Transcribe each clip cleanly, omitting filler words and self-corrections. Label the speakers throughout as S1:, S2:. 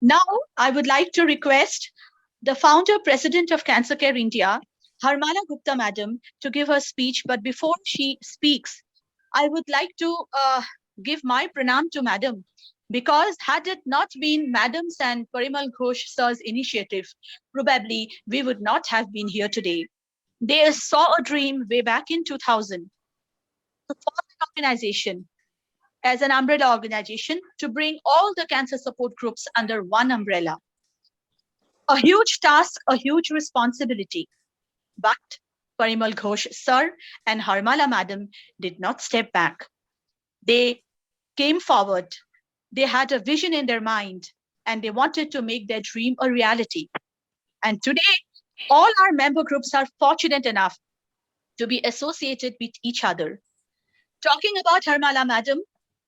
S1: Now, I would like to request the founder president of Cancer Care India, Harmala Gupta madam, to give her speech. But before she speaks, I would like to give my pranam to madam, because had it not been madam's and Parimal Ghosh sir's initiative, probably we would not have been here today. They saw a dream way back in 2000 to form an organization as an umbrella organization to bring all the cancer support groups under one umbrella. A huge task, a huge responsibility. But Parimal Ghosh sir and Harmala madam did not step back. They came forward. They had a vision in their mind and they wanted to make their dream a reality. And today, all our member groups are fortunate enough to be associated with each other. Talking about Harmala madam,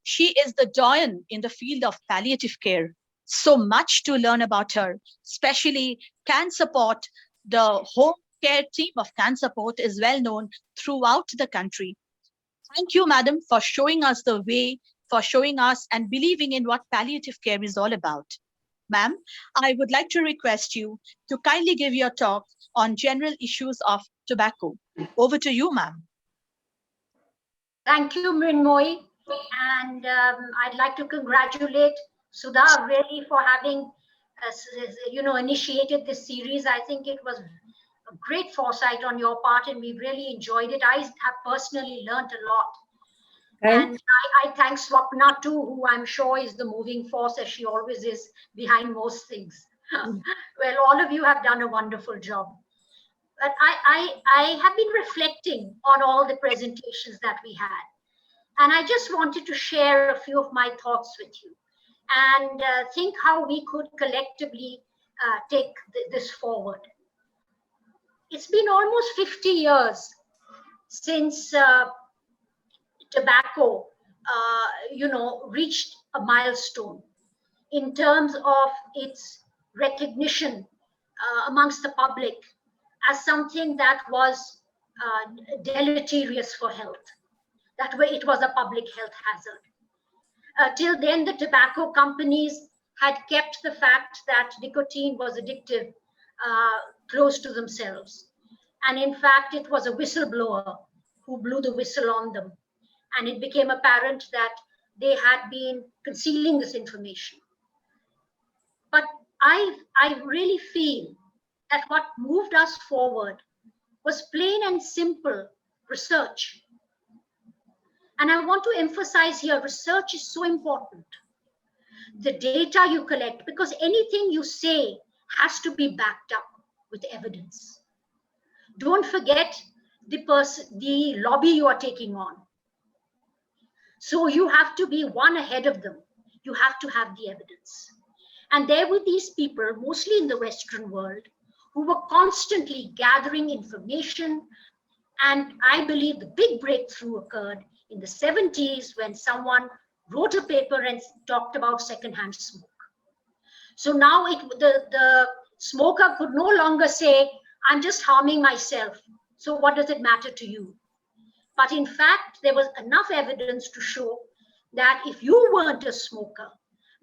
S1: she is the doyen in the field of palliative care. So much to learn about her, especially CanSupport. The home care team of CanSupport is well known throughout the country. Thank you, madam, for showing us the way, for showing us and believing in what palliative care is all about. Ma'am, I would like to request you to kindly give your talk on general issues of tobacco. Over to you, ma'am.
S2: Thank you, Mrinmoy. And I'd like to congratulate Sudha really for having, initiated this series. I think it was a great foresight on your part, and we really enjoyed it. I have personally learned a lot. And I thank Swapna too, who I'm sure is the moving force, as she always is, behind most things. Well, all of you have done a wonderful job. But I have been reflecting on all the presentations that we had. And I just wanted to share a few of my thoughts with you and think how we could collectively take this forward. It's been almost 50 years since tobacco, reached a milestone in terms of its recognition amongst the public as something that was deleterious for health. That way, it was a public health hazard. Till then, the tobacco companies had kept the fact that nicotine was addictive close to themselves. And in fact, it was a whistleblower who blew the whistle on them. And it became apparent that they had been concealing this information. But I really feel that what moved us forward was plain and simple research. And I want to emphasize here, research is so important. The data you collect, because anything you say has to be backed up with evidence. Don't forget the lobby you are taking on. So you have to be one ahead of them. You have to have the evidence. And there were these people, mostly in the Western world, who were constantly gathering information. And I believe the big breakthrough occurred in the 70s when someone wrote a paper and talked about secondhand smoke. So now the smoker could no longer say, I'm just harming myself, so what does it matter to you? But in fact, there was enough evidence to show that if you weren't a smoker,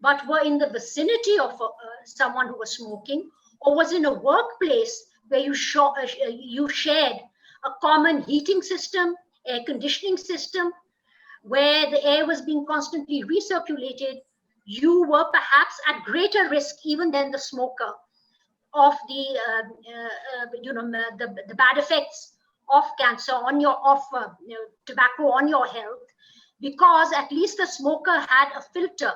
S2: but were in the vicinity of someone who was smoking, or was in a workplace where you shared a common heating system, air conditioning system, where the air was being constantly recirculated, you were perhaps at greater risk even than the smoker of the bad effects of cancer on tobacco on your health, because at least the smoker had a filter.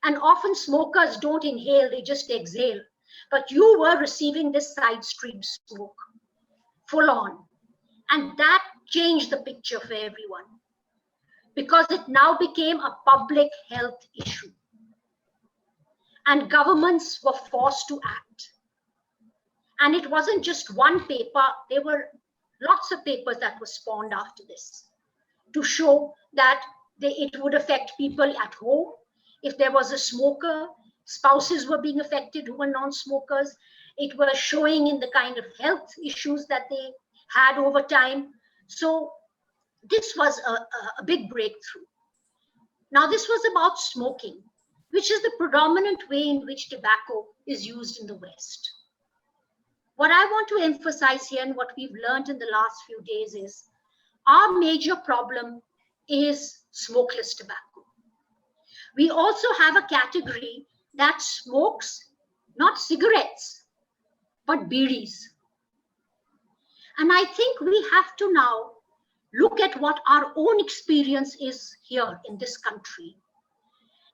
S2: And often smokers don't inhale, they just exhale. But you were receiving this side stream smoke full on. And that changed the picture for everyone, because it now became a public health issue. And governments were forced to act. And it wasn't just one paper, there were lots of papers that were spawned after this to show that it would affect people at home. If there was a smoker, spouses were being affected who were non-smokers. It was showing in the kind of health issues that they had over time. So this was a big breakthrough. Now, this was about smoking. which is the predominant way in which tobacco is used in the West. What I want to emphasize here and what we've learned in the last few days is our major problem is smokeless tobacco. We also have a category that smokes not cigarettes, but bidis. And I think we have to now look at what our own experience is here in this country,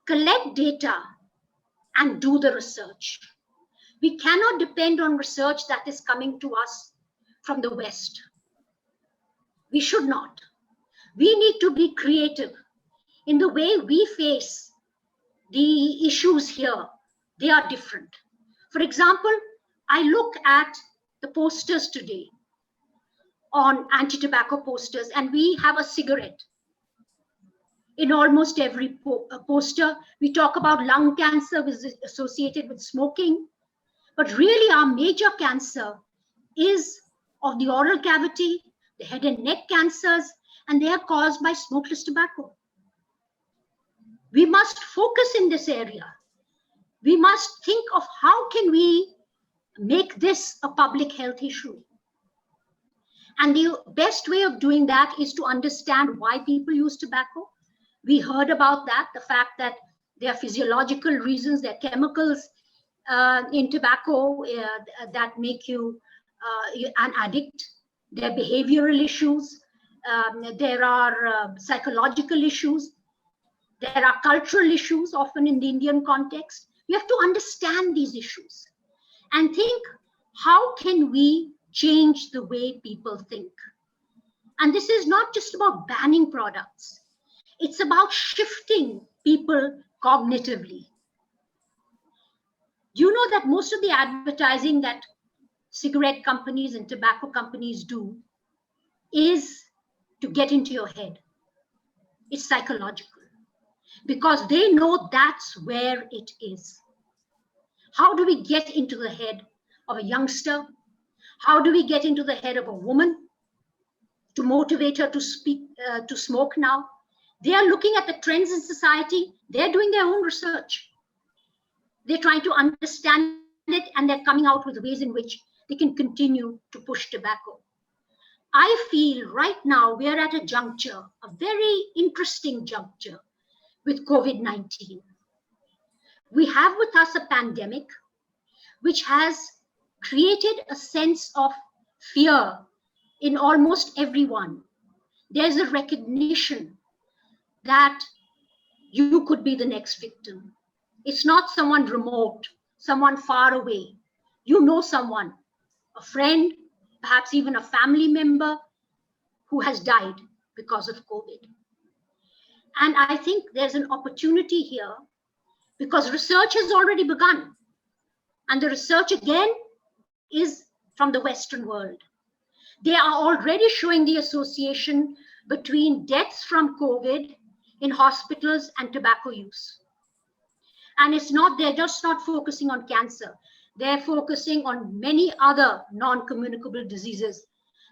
S2: collect data, and do the research. We cannot depend on research that is coming to us from the West. We should not. We need to be creative in the way we face the issues here. They are different. For example, I look at the posters today on anti-tobacco posters, and we have a cigarette. In almost every poster, we talk about lung cancer which is associated with smoking, but really our major cancer is of the oral cavity, the head and neck cancers, and they are caused by smokeless tobacco. We must focus in this area. We must think of how can we make this a public health issue. And the best way of doing that is to understand why people use tobacco. We heard about that, the fact that there are physiological reasons, there are chemicals in tobacco that make you an addict. There are behavioral issues. There are psychological issues. There are cultural issues, often in the Indian context. We have to understand these issues and think, how can we change the way people think? And this is not just about banning products. It's about shifting people cognitively. You know that most of the advertising that cigarette companies and tobacco companies do is to get into your head. It's psychological because they know that's where it is. How do we get into the head of a youngster? How do we get into the head of a woman to motivate her to smoke now? They are looking at the trends in society. They're doing their own research. They're trying to understand it, and they're coming out with ways in which they can continue to push tobacco. I feel right now we are at a juncture, a very interesting juncture with COVID-19. We have with us a pandemic which has created a sense of fear in almost everyone. There's a recognition that you could be the next victim. It's not someone remote, someone far away. You know someone, a friend, perhaps even a family member who has died because of COVID. And I think there's an opportunity here because research has already begun. And the research again is from the Western world. They are already showing the association between deaths from COVID in hospitals and tobacco use. And they're just not focusing on cancer. They're focusing on many other non-communicable diseases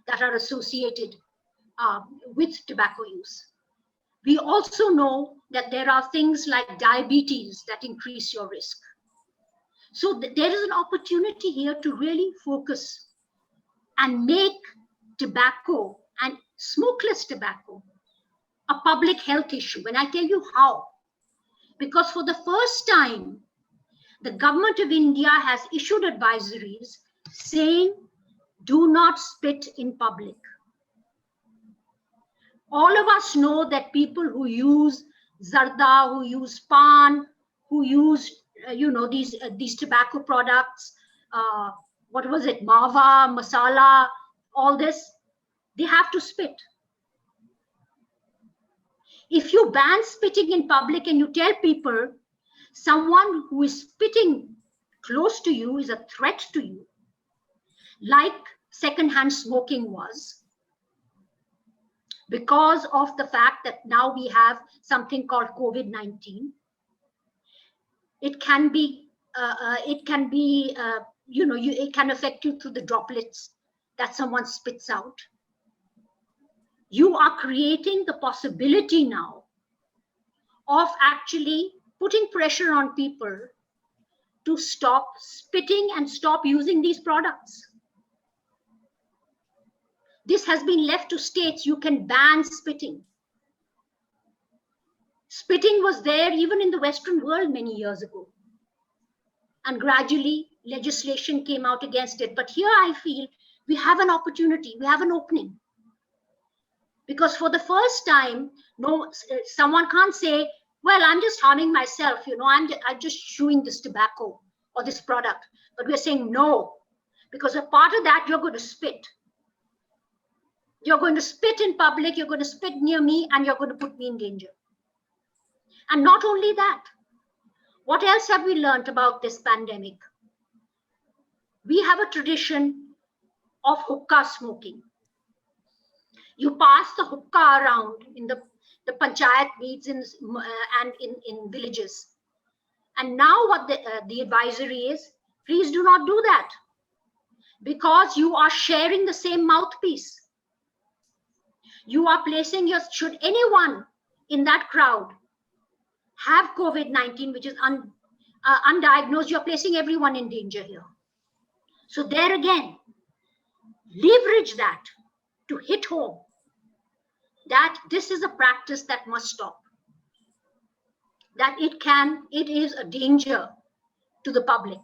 S2: that are associated with tobacco use. We also know that there are things like diabetes that increase your risk. So there is an opportunity here to really focus and make tobacco and smokeless tobacco a public health issue. And I tell you how. Because for the first time, the government of India has issued advisories saying, do not spit in public. All of us know that people who use zarda, who use pan, who use these tobacco products, mava, masala, all this, they have to spit. If you ban spitting in public and you tell people someone who is spitting close to you is a threat to you, like secondhand smoking was, because of the fact that now we have something called COVID-19, it can affect you through the droplets that someone spits out. You are creating the possibility now of actually putting pressure on people to stop spitting and stop using these products. This has been left to states. You can ban spitting. Spitting was there even in the Western world many years ago. And gradually legislation came out against it. But here I feel we have an opportunity, we have an opening. Because for the first time, someone can't say, well, I'm just harming myself, I'm just chewing this tobacco or this product. But we're saying no, because a part of that, you're going to spit. You're going to spit in public, you're going to spit near me, and you're going to put me in danger. And not only that, what else have we learned about this pandemic? We have a tradition of hookah smoking. You pass the hookah around in the panchayat meetings and in villages. And now what the advisory is, please do not do that, because you are sharing the same mouthpiece. You are placing should anyone in that crowd have COVID-19, which is undiagnosed, you're placing everyone in danger here. So there again, leverage that to hit home that this is a practice that must stop, that it is a danger to the public.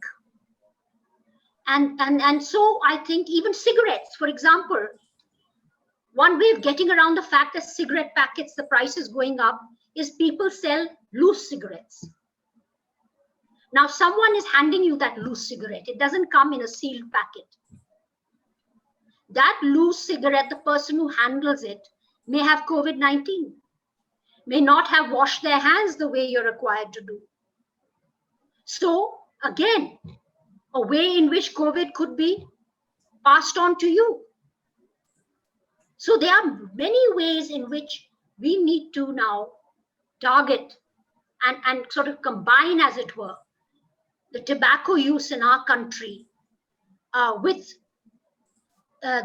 S2: And so I think even cigarettes, for example, one way of getting around the fact that cigarette packets, the price is going up, is people sell loose cigarettes. Now someone is handing you that loose cigarette. It doesn't come in a sealed packet. That loose cigarette, the person who handles it may have COVID-19, may not have washed their hands the way you're required to do. So again, a way in which COVID could be passed on to you. So there are many ways in which we need to now target and sort of combine, as it were, the tobacco use in our country with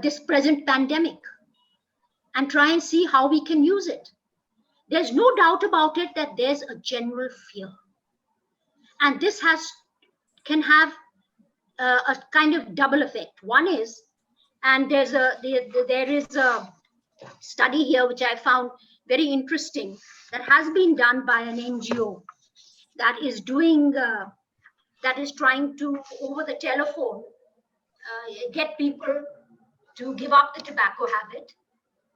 S2: this present pandemic, and try and see how we can use it. There's no doubt about it that there's a general fear. And this can have a kind of double effect. One is, and there is a study here which I found very interesting, that has been done by an NGO that is trying to, over the telephone, get people to give up the tobacco habit.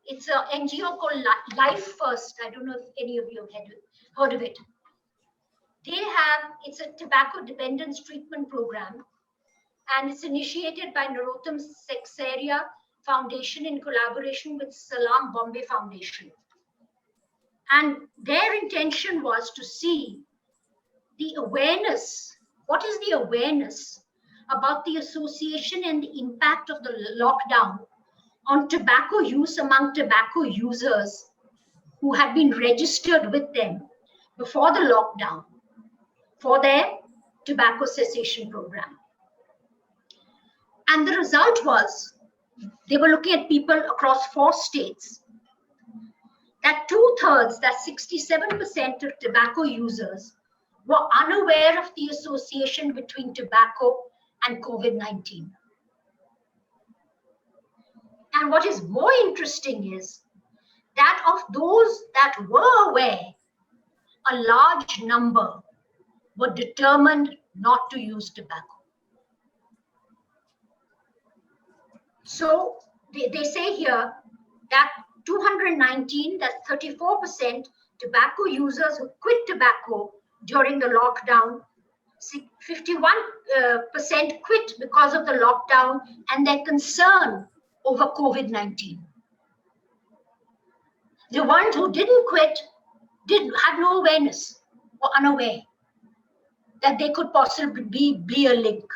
S2: It's an NGO called Life First. I don't know if any of you have heard of it. It's a tobacco dependence treatment program, and it's initiated by Narottam Seksaria Foundation in collaboration with Salam Bombay Foundation. And their intention was to see the awareness. What is the awareness about the association and the impact of the lockdown on tobacco use among tobacco users who had been registered with them before the lockdown for their tobacco cessation program. And the result was, they were looking at people across 4 states, that 2/3, that 67% of tobacco users were unaware of the association between tobacco and COVID-19. And what is more interesting is that of those that were aware, a large number were determined not to use tobacco. So they say here that 219, that's 34% tobacco users who quit tobacco during the lockdown, 51% quit because of the lockdown and their concern over COVID-19. The ones who didn't quit had no awareness or unaware that they could possibly be a link.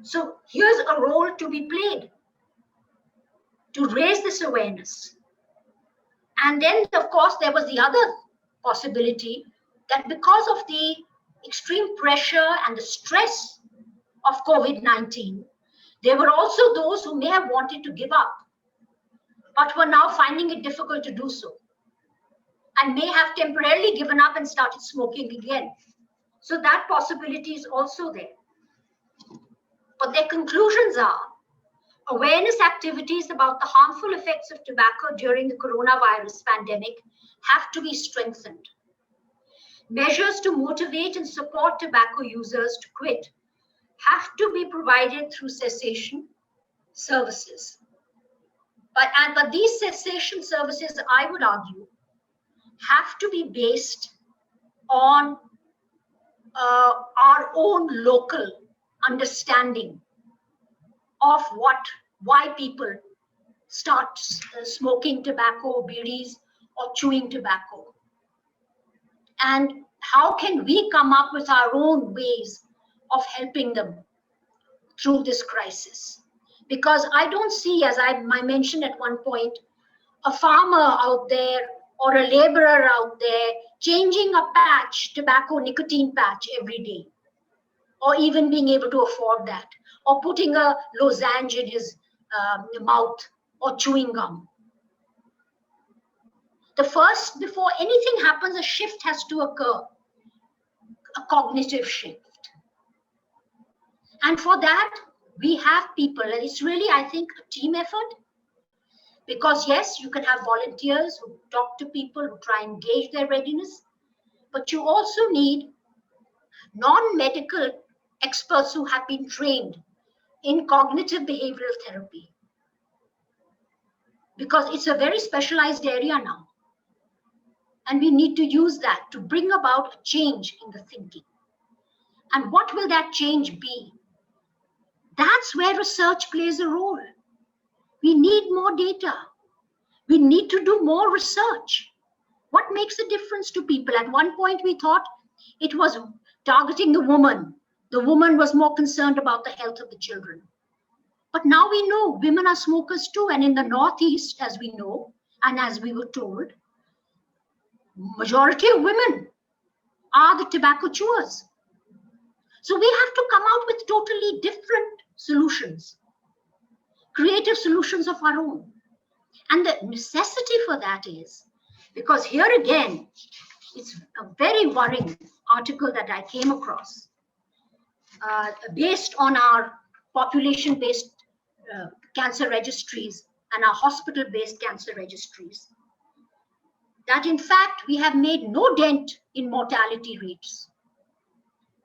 S2: So here's a role to be played to raise this awareness. And then, of course, there was the other possibility that because of the extreme pressure and the stress of COVID-19, there were also those who may have wanted to give up, but were now finding it difficult to do so. and may have temporarily given up and started smoking again. So that possibility is also there. But their conclusions are awareness activities about the harmful effects of tobacco during the coronavirus pandemic have to be strengthened. Measures to motivate and support tobacco users to quit have to be provided through cessation services. But these cessation services, I would argue, have to be based on our own local understanding of why people start smoking tobacco, bidis, or chewing tobacco. And how can we come up with our own ways of helping them through this crisis? Because I don't see, as I mentioned at one point, a farmer out there or a laborer out there changing a patch, tobacco nicotine patch every day, or even being able to afford that, or putting a lozenge in his mouth, or chewing gum. Before anything happens, a shift has to occur, a cognitive shift. And for that, we have people, and it's really, I think, a team effort. Because yes, you can have volunteers who talk to people, who try and gauge their readiness, but you also need non-medical experts who have been trained in cognitive behavioral therapy. Because it's a very specialized area now. And we need to use that to bring about a change in the thinking. And what will that change be? That's where research plays a role. We need more data. We need to do more research. What makes a difference to people? At one point, we thought it was targeting the woman. The woman was more concerned about the health of the children. But now we know women are smokers too. And in the Northeast, as we know, and as we were told, majority of women are the tobacco chewers. So we have to come out with totally different solutions, creative solutions of our own. And the necessity for that is, because here again, it's a very worrying article that I came across, based on our population-based cancer registries and our hospital-based cancer registries, that in fact, we have made no dent in mortality rates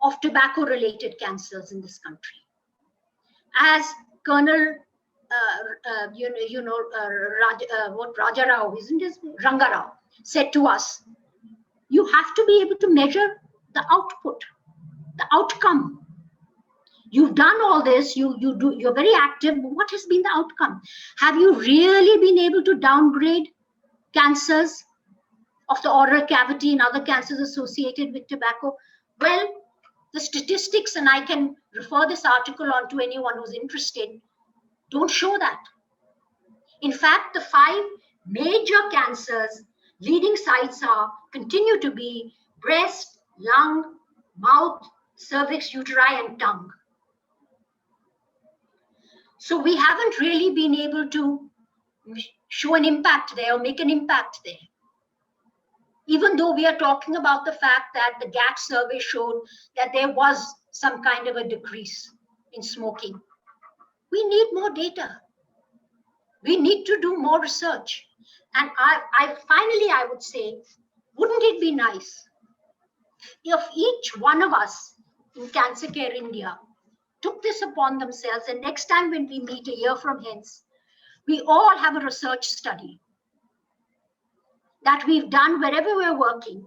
S2: of tobacco-related cancers in this country. As Colonel Rajarao, isn't it? Rangarao said to us, you have to be able to measure the output, the outcome. You've done all this, you're very active. What has been the outcome? Have you really been able to downgrade cancers of the oral cavity and other cancers associated with tobacco? Well, the statistics, and I can refer this article on to anyone who's interested, don't show that. In fact, the 5 major cancers, leading sites continue to be breast, lung, mouth, cervix, uteri, and tongue. So we haven't really been able to show an impact there or make an impact there. Even though we are talking about the fact that the GAT survey showed that there was some kind of a decrease in smoking. We need more data. We need to do more research. And I would say, wouldn't it be nice if each one of us in Cancer Care India took this upon themselves, and next time when we meet a year from hence, we all have a research study that we've done wherever we're working,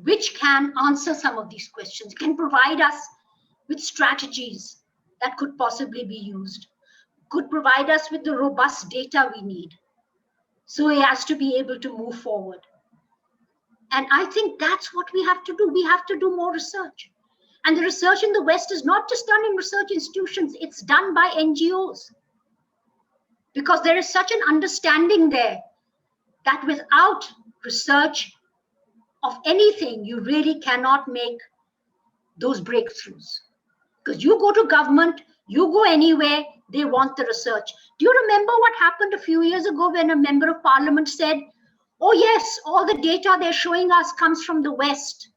S2: which can answer some of these questions, can provide us with strategies that could possibly be used, could provide us with the robust data we need, so as to be able to move forward. And I think that's what we have to do. We have to do more research. And the research in the West is not just done in research institutions, it's done by NGOs. Because there is such an understanding there that without research of anything, you really cannot make those breakthroughs. Because you go to government, you go anywhere, they want the research. Do you remember what happened a few years ago when a member of parliament said, Oh yes, all the data they're showing us comes from the West.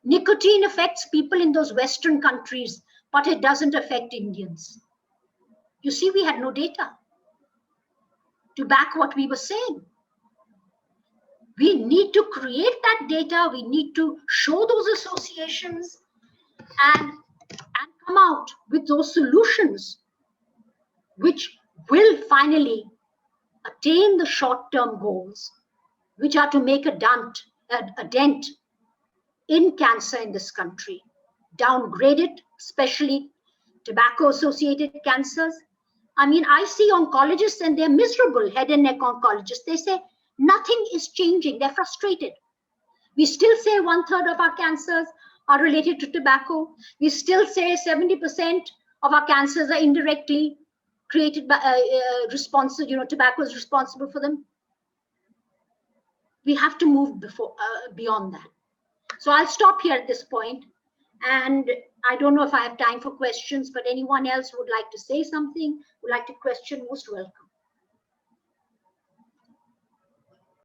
S2: Nicotine affects people in those Western countries, but it doesn't affect Indians. You see, we had no data to back what we were saying. We need to create that data. We need to show those associations and come out with those solutions which will finally attain the short-term goals, which are to make a dent in cancer in this country, downgrade it, especially tobacco-associated cancers. I mean, I see oncologists and they're miserable, head and neck oncologists. They say nothing is changing. They're frustrated. We still say 1/3 of our cancers are related to tobacco. We still say 70% of our cancers are indirectly created by tobacco is responsible for them. We have to move beyond that. So I'll stop here at this point. And I don't know if I have time for questions, but anyone else would like to say something, would like to question, most welcome.